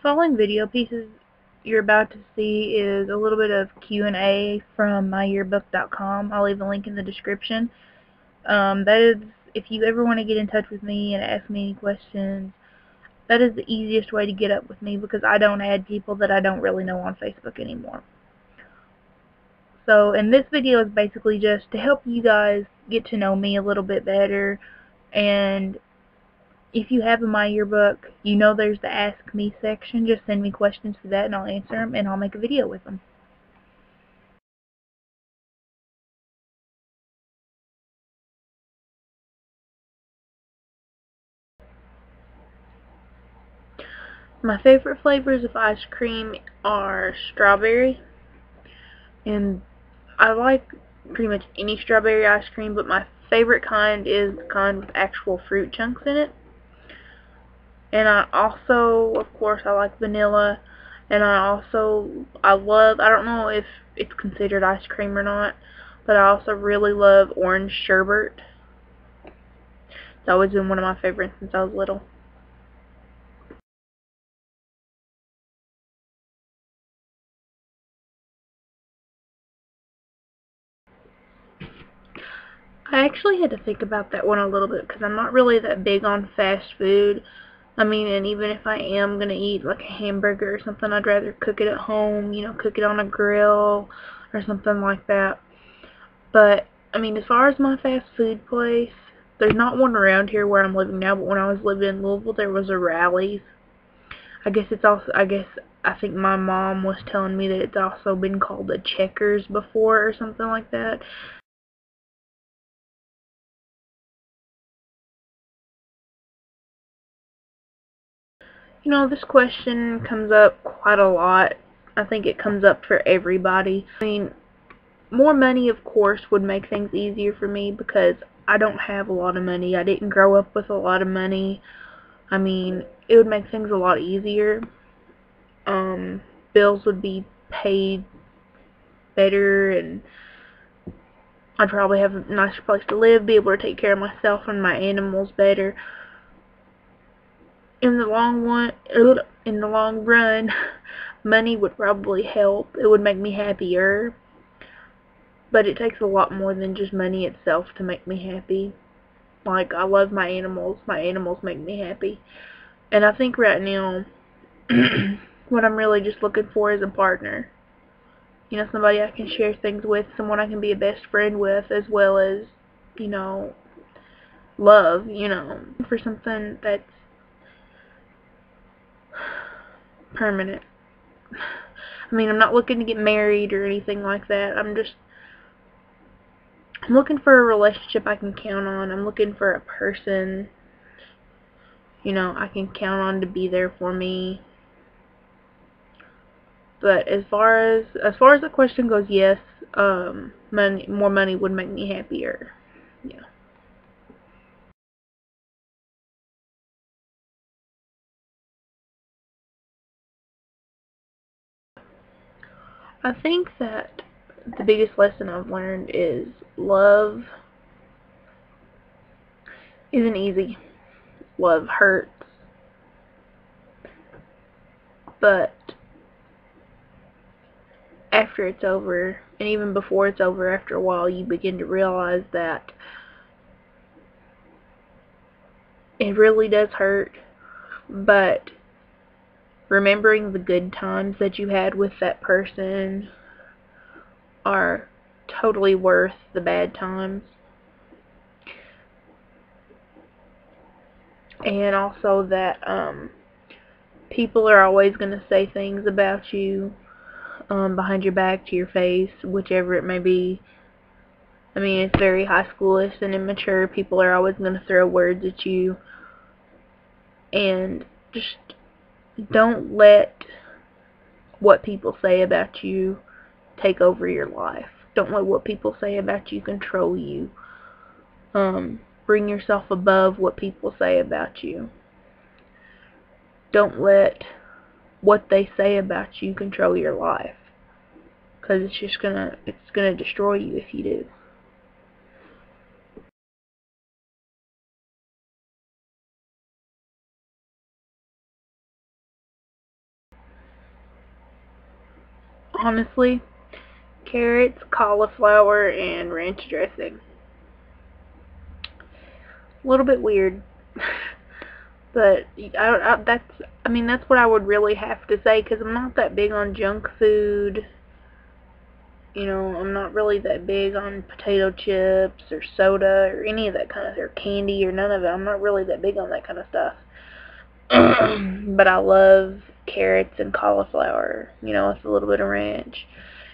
following video pieces you're about to see is a little bit of Q&A from myyearbook.com. I'll leave a link in the description. That is, if you ever want to get in touch with me and ask me any questions, that is the easiest way to get up with me because I don't add people that I don't really know on Facebook anymore. So, and this video is basically just to help you guys get to know me a little bit better. And if you have a My Yearbook, you know there's the Ask Me section. Just send me questions to that and I'll answer them and I'll make a video with them. My favorite flavors of ice cream are strawberry, and I like pretty much any strawberry ice cream, but my favorite kind is the kind with actual fruit chunks in it. And I also, of course, I like vanilla, and I love, I don't know if it's considered ice cream or not, but I also really love orange sherbet. It's always been one of my favorites since I was little. I actually had to think about that one a little bit because I'm not really that big on fast food. I mean, and even if I am going to eat like a hamburger or something, I'd rather cook it at home, you know, cook it on a grill or something like that. But, I mean, as far as my fast food place, there's not one around here where I'm living now, but when I was living in Louisville, there was a Rally's. I think my mom was telling me that it's also been called a Checkers before or something like that. You know, this question comes up quite a lot. I think it comes up for everybody. I mean, more money, of course, would make things easier for me because I don't have a lot of money. I didn't grow up with a lot of money. I mean, it would make things a lot easier. Bills would be paid better, and I'd probably have a nicer place to live, be able to take care of myself and my animals better. In the long run, money would probably help. It would make me happier. But it takes a lot more than just money itself to make me happy. Like, I love my animals. My animals make me happy. And I think right now, what I'm really just looking for is a partner. You know, somebody I can share things with, someone I can be a best friend with, as well as, you know, love, you know, for something that's permanent. I mean, I'm not looking to get married or anything like that. I'm looking for a relationship I can count on. I'm looking for a person, you know, I can count on to be there for me. But as far as the question goes, yes, more money would make me happier. Yeah. I think that the biggest lesson I've learned is love isn't easy. Love hurts. But after it's over, and even before it's over, after a while, you begin to realize that it really does hurt. But remembering the good times that you had with that person are totally worth the bad times. And also that people are always going to say things about you behind your back, to your face, whichever it may be. I mean, it's very high schoolish and immature. People are always going to throw words at you. And just don't let what people say about you take over your life. Don't let what people say about you control you. Bring yourself above what people say about you. Don't let what they say about you control your life, because it's gonna destroy you if you do. Honestly, carrots, cauliflower, and ranch dressing. A little bit weird, but that's what I would really have to say, because I'm not that big on junk food. I'm not really that big on potato chips or soda or any of that kind of, or candy or none of it. I'm not really that big on that kind of stuff. But I love carrots and cauliflower, with a little bit of ranch.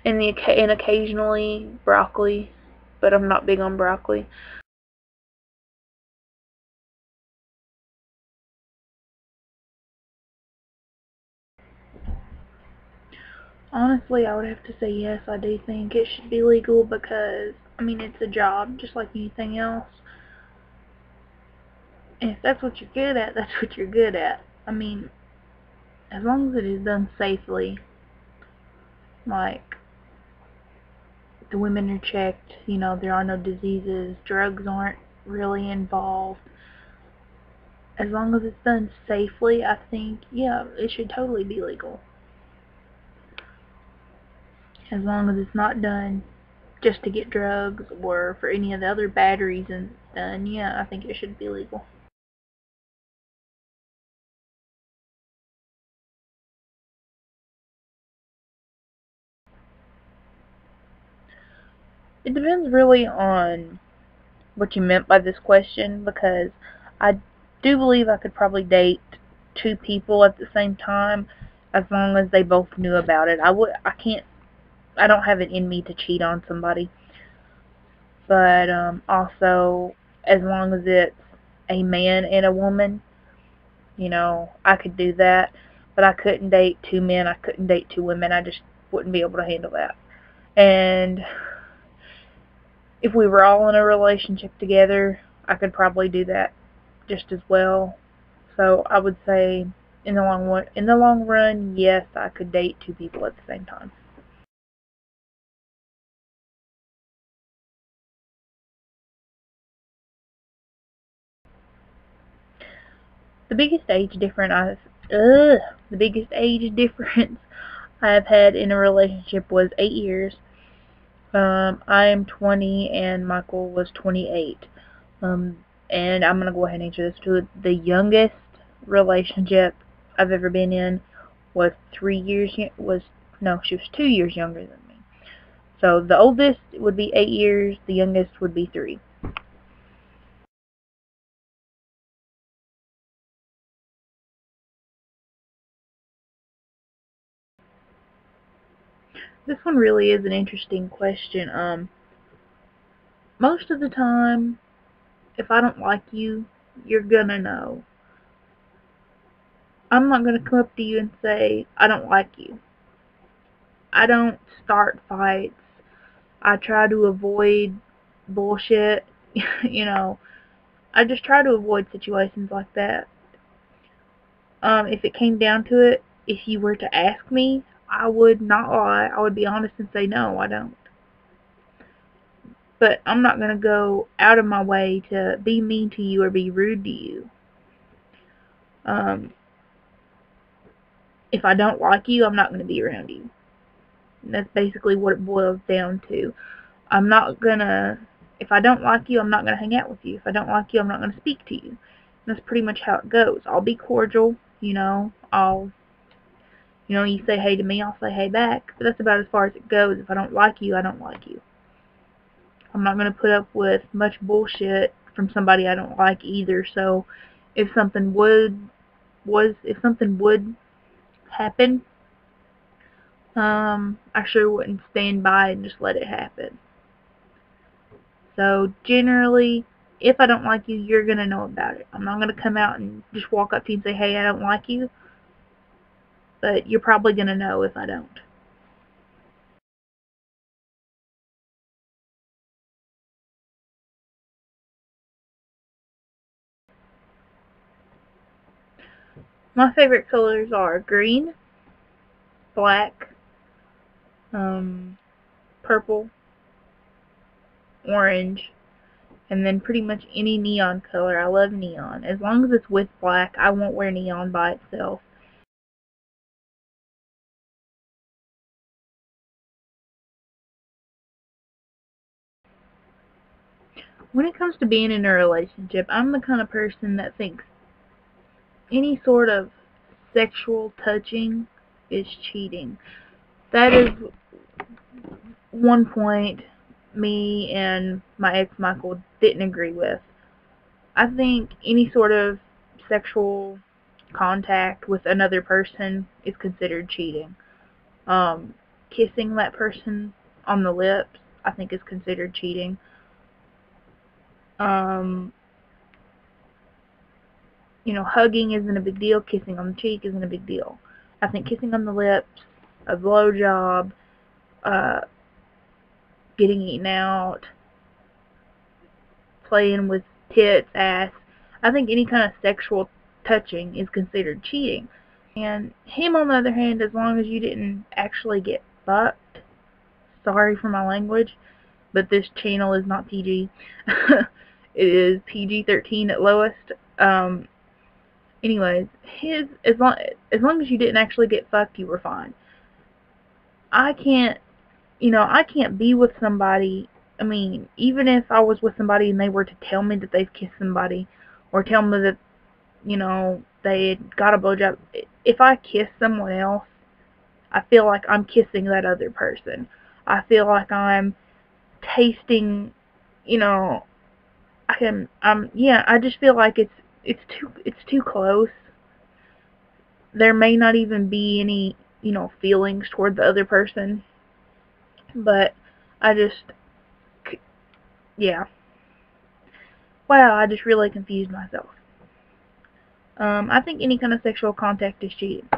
And occasionally broccoli, but I'm not big on broccoli. Honestly, I would have to say yes, I do think it should be legal because, it's a job just like anything else. And if that's what you're good at, that's what you're good at. As long as it is done safely, like the women are checked, there are no diseases, drugs aren't really involved. As long as it's done safely, I think, yeah, it should totally be legal. As long as it's not done just to get drugs or for any of the other bad reasons, then yeah, I think it should be legal. It depends really on what you meant by this question, because I do believe I could probably date two people at the same time as long as they both knew about it. I don't have it in me to cheat on somebody. But also, as long as it's a man and a woman, I could do that. But I couldn't date two men, I couldn't date two women. I just wouldn't be able to handle that. And if we were all in a relationship together, I could probably do that just as well. So I would say in the long run, yes, I could date two people at the same time. The biggest age difference the biggest age difference I've had in a relationship was 8 years. I am 20 and Michael was 28. And I'm gonna go ahead and answer this too. The youngest relationship I've ever been in was 3 years. Was No, she was 2 years younger than me. So the oldest would be 8 years. The youngest would be 3. This one really is an interesting question. Most of the time, if I don't like you, you're gonna know. I'm not gonna come up to you and say I don't like you. I don't start fights. I try to avoid bullshit. you know, I just try to avoid situations like that. If it came down to it, if you were to ask me, I would not lie. I would be honest and say no, I don't. But I'm not going to go out of my way to be mean to you or be rude to you. Um, if I don't like you, I'm not going to be around you. And that's basically what it boils down to. I'm not going to, if I don't like you, I'm not going to hang out with you. If I don't like you, I'm not going to speak to you. And that's pretty much how it goes. I'll be cordial, you say hey to me, I'll say hey back. But that's about as far as it goes. If I don't like you, I don't like you. I'm not going to put up with much bullshit from somebody I don't like either. So if something if something would happen, I sure wouldn't stand by and just let it happen. So generally, if I don't like you, you're going to know about it. I'm not going to come out and just walk up to you and say, hey, I don't like you. But you're probably going to know if I don't. My favorite colors are green, black, purple, orange, and then pretty much any neon color. I love neon. As long as it's with black, I won't wear neon by itself. When it comes to being in a relationship, I'm the kind of person that thinks any sort of sexual touching is cheating. That is one point me and my ex Michael didn't agree with. I think any sort of sexual contact with another person is considered cheating. Kissing that person on the lips, I think, is considered cheating. Hugging isn't a big deal. Kissing on the cheek isn't a big deal. I think kissing on the lips, a blowjob, uh, getting eaten out, playing with tits, ass, I think any kind of sexual touching is considered cheating. And him, on the other hand, as long as you didn't actually get fucked, sorry for my language, but this channel is not PG. It is PG-13 at lowest. Anyways, as long as you didn't actually get fucked, you were fine. I can't be with somebody. I mean, even if I was with somebody and they were to tell me that they've kissed somebody, or tell me that, they had got a blowjob, if I kiss someone else, I feel like I'm kissing that other person. I feel like I'm tasting, I just feel like it's too close. There may not even be any, feelings toward the other person, but I just, yeah. Wow, I just really confused myself. I think any kind of sexual contact is cheating.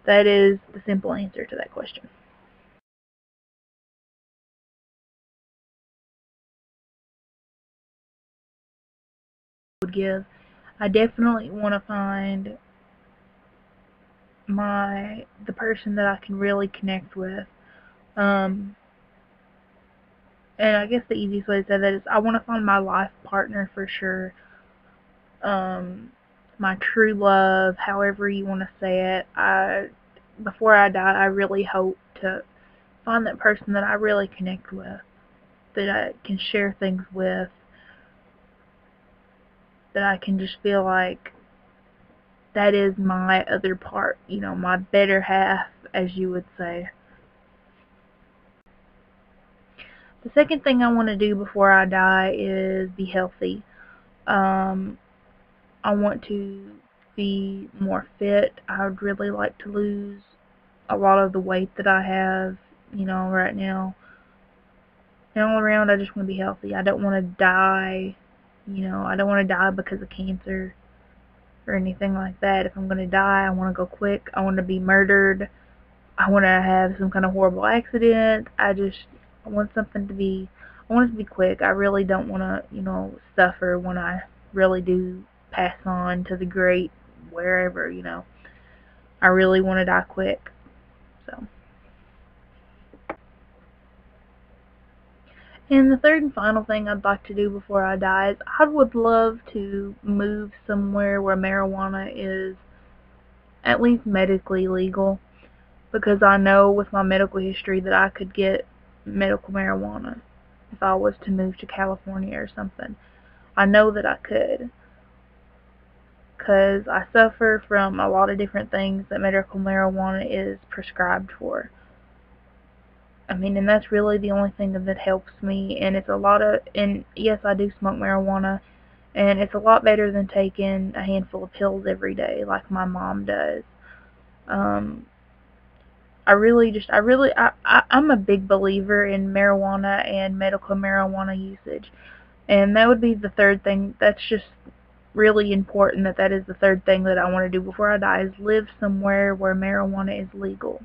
That is the simple answer to that question. Would give. I definitely want to find the person that I can really connect with. And I guess the easiest way to say that is I want to find my life partner for sure. My true love, however you want to say it. Before I die, I really hope to find that person that I really connect with, that I can share things with, that I can just feel like that is my other part, my better half, as you would say. The second thing I want to do before I die is be healthy. I want to be more fit. I would really like to lose a lot of the weight that I have, right now. And all around, I just want to be healthy. I don't want to die, I don't want to die because of cancer or anything like that. If I'm going to die, I want to go quick. I want to be murdered. I want to have some kind of horrible accident. I want I want it to be quick. I really don't want to, suffer when I really do pass on to the great wherever, I really want to die quick. So. And the third and final thing I'd like to do before I die is I would love to move somewhere where marijuana is at least medically legal, because I know with my medical history that I could get medical marijuana if I was to move to California or something. I know that I could, because I suffer from a lot of different things that medical marijuana is prescribed for. I mean, and that's really the only thing that helps me, and and yes, I do smoke marijuana, and it's a lot better than taking a handful of pills every day like my mom does. I'm a big believer in marijuana and medical marijuana usage. And that would be the third thing. That's just really important, that is the third thing that I want to do before I die, is live somewhere where marijuana is legal.